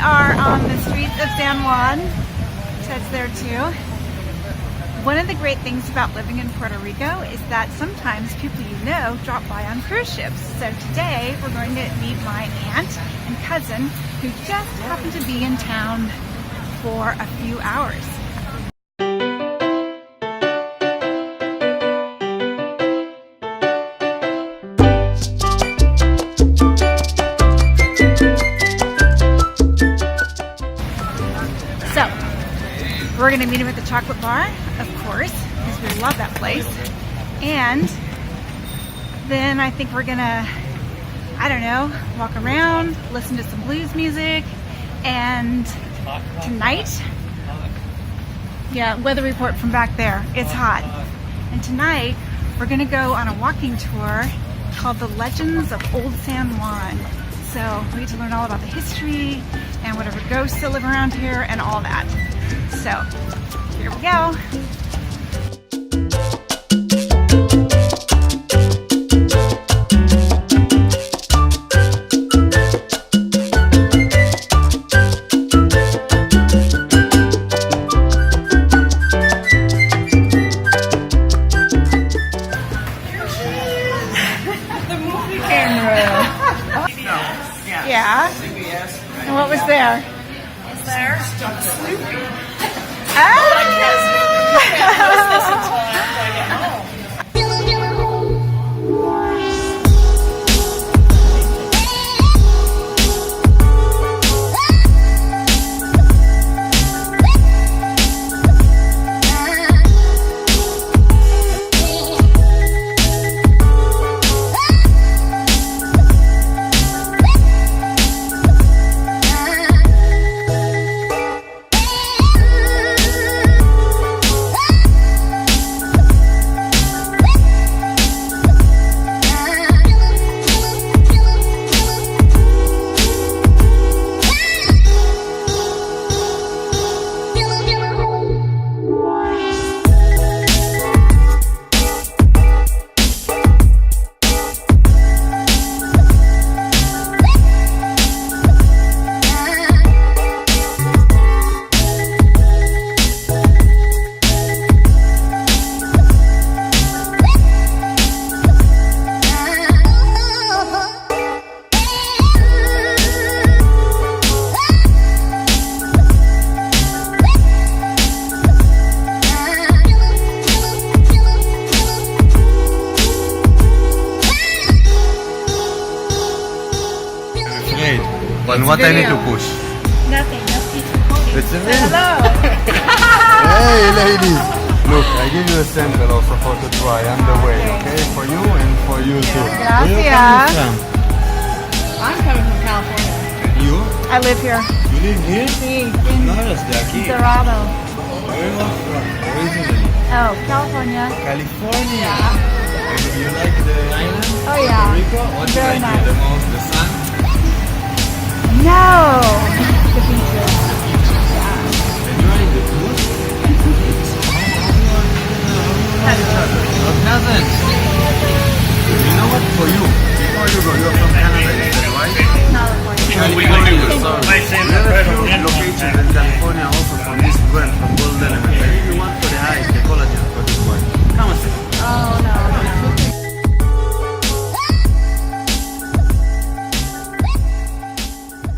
are on the streets of San Juan. Ted's there too. One of the great things about living in Puerto Rico is that sometimes people you know drop by on cruise ships. So today we're going to meet my aunt and cousin who just happened to be in town for a few hours. So, we're going to meet him at the Chocolate Bar, of course, because we love that place. And then I think we're going to, I don't know, walk around, listen to some blues music, and tonight, yeah, weather report from back there, it's hot. And tonight, we're going to go on a walking tour called The Legends of Old San Juan. So we get to learn all about the history and whatever ghosts that live around here and all that. So here we go. The movie camera. Yeah. And what was there? Is there? Sleeping. Oh! And what I need to push? Nothing. It's a Hello. Hey ladies! Look, I give you a sample also for to try on the way, okay? For you and for you too. Where you Gracias. coming I'm coming from California. from? You? I live here. You live here? Sí, No, eres de aquí. Dorado. Where you are from? Originally? Oh, California. California. And you like the island? Oh yeah. Puerto Rico? What do you Very like nice. the most? The sun? No. The beaches. And you are in the food? Nothing. You know what? For you, before you go, you're from Canada, you said, right? California. Locations in California also from this brand, from Gold Element. I really want for the eyes, the collagen for this one. Come on, sir. Oh no.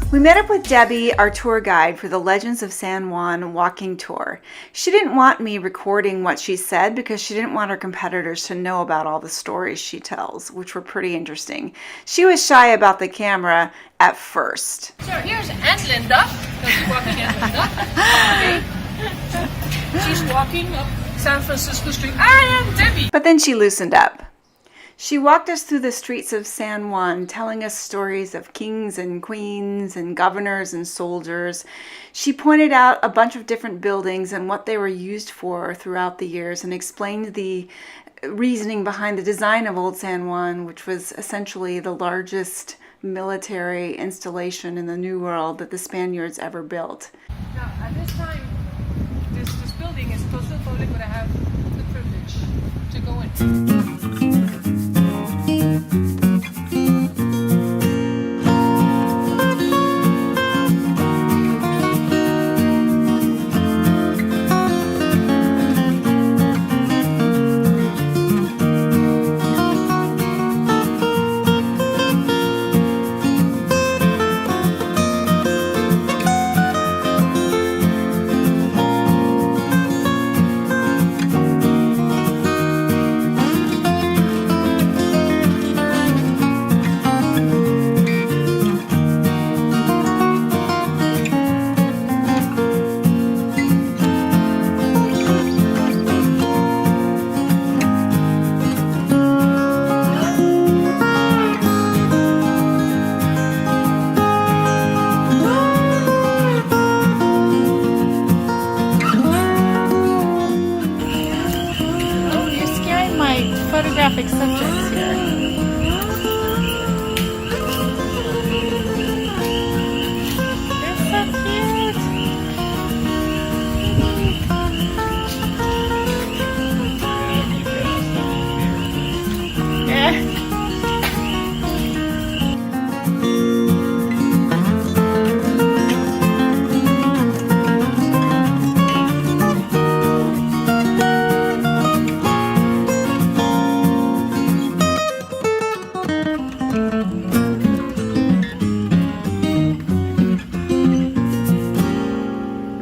We met up with Debbie, our tour guide for the Legends of San Juan walking tour. She didn't want me recording what she said because she didn't want her competitors to know about all the stories she tells, which were pretty interesting. She was shy about the camera at first. So here's Aunt Linda. She's walking Aunt Linda. Okay. She's walking up San Francisco Street. I am Debbie. But then she loosened up. She walked us through the streets of San Juan, telling us stories of kings and queens and governors and soldiers. She pointed out a bunch of different buildings and what they were used for throughout the years and explained the reasoning behind the design of Old San Juan, which was essentially the largest military installation in the New World that the Spaniards ever built. Now, at this time, this building is closed to the public, but I have the privilege to go in.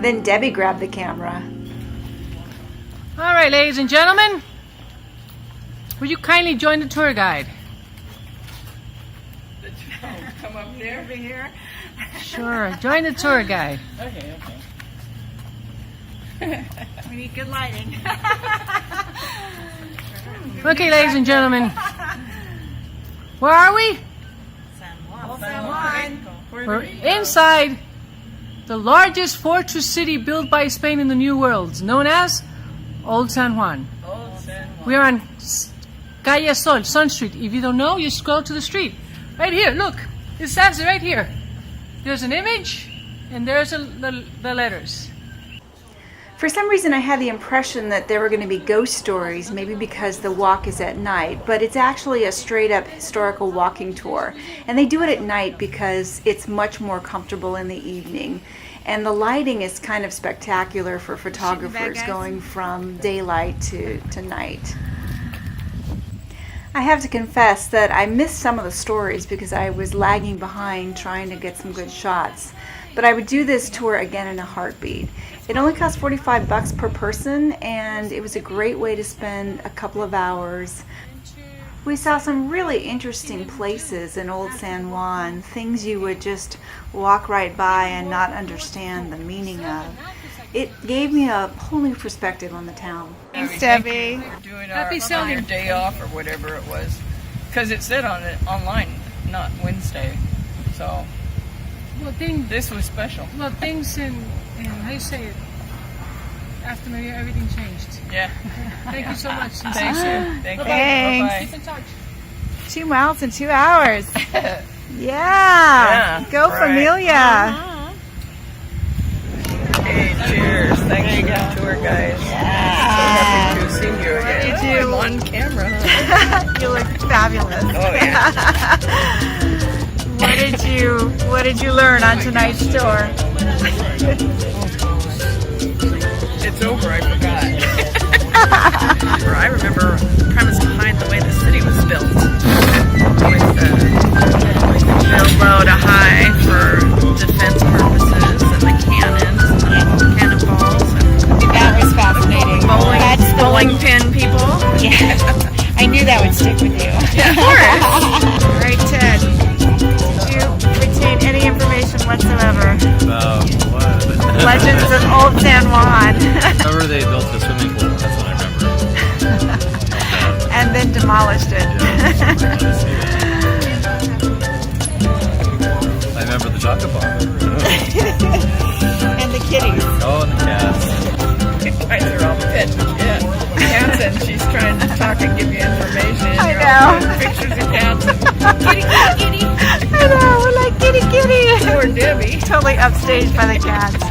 Then Debbie grabbed the camera. All right, ladies and gentlemen, would you kindly join the tour guide? Come up there. Over here. Sure, join the tour guide. Okay. We need good lighting. Okay, ladies and gentlemen, where are we? Old San Juan. We're inside the largest fortress city built by Spain in the New World, known as Old San Juan. Old San Juan. We are on Calle Sol, Sun Street. If you don't know, you scroll to the street. Right here, look. It says it right here. There's an image, and there's the letters. For some reason I had the impression that there were going to be ghost stories, maybe because the walk is at night, but it's actually a straight up historical walking tour. And they do it at night because it's much more comfortable in the evening. And the lighting is kind of spectacular for photographers going from daylight to night. I have to confess that I missed some of the stories because I was lagging behind trying to get some good shots. But I would do this tour again in a heartbeat. It only cost $45 per person, and it was a great way to spend a couple of hours. We saw some really interesting places in Old San Juan, things you would just walk right by and not understand the meaning of. It gave me a whole new perspective on the town. Thanks, Debbie. Doing Happy our selling. day off or whatever it was, because it said on it online, not Wednesday. So Well, this was special. things in how you say it? After maybe everything changed. Yeah. Thank you so much. Thank you. Thank you. Thanks. Keep in touch. 2 miles in 2 hours. Bye-bye. Yeah. Go right. Familia. Hey, cheers. Thank you, tour guys. Happy to see you again. You do. I'm on camera. You look fabulous. Oh yeah. What did you learn on tonight's tour? It's over, I forgot. I remember premise behind the way the city was built. With the low to high for defense purposes and the cannons and the cannonballs and That was fascinating. bowling pin people. Yeah. I knew that would stick with you. Yeah, of course. All right, Ted. Did you retain any information whatsoever? What? Legends of Old San Juan. Remember they built the swimming pool. That's what I remember. And then demolished it. I remember the Choco Bar. And the kitties. Oh, and the cats. Guys are all pet cats and she's trying to talk and give you information. I You're all know. doing pictures of cats and kitty. I know, we're like kitty. Poor Debbie. Totally upstaged by the cats.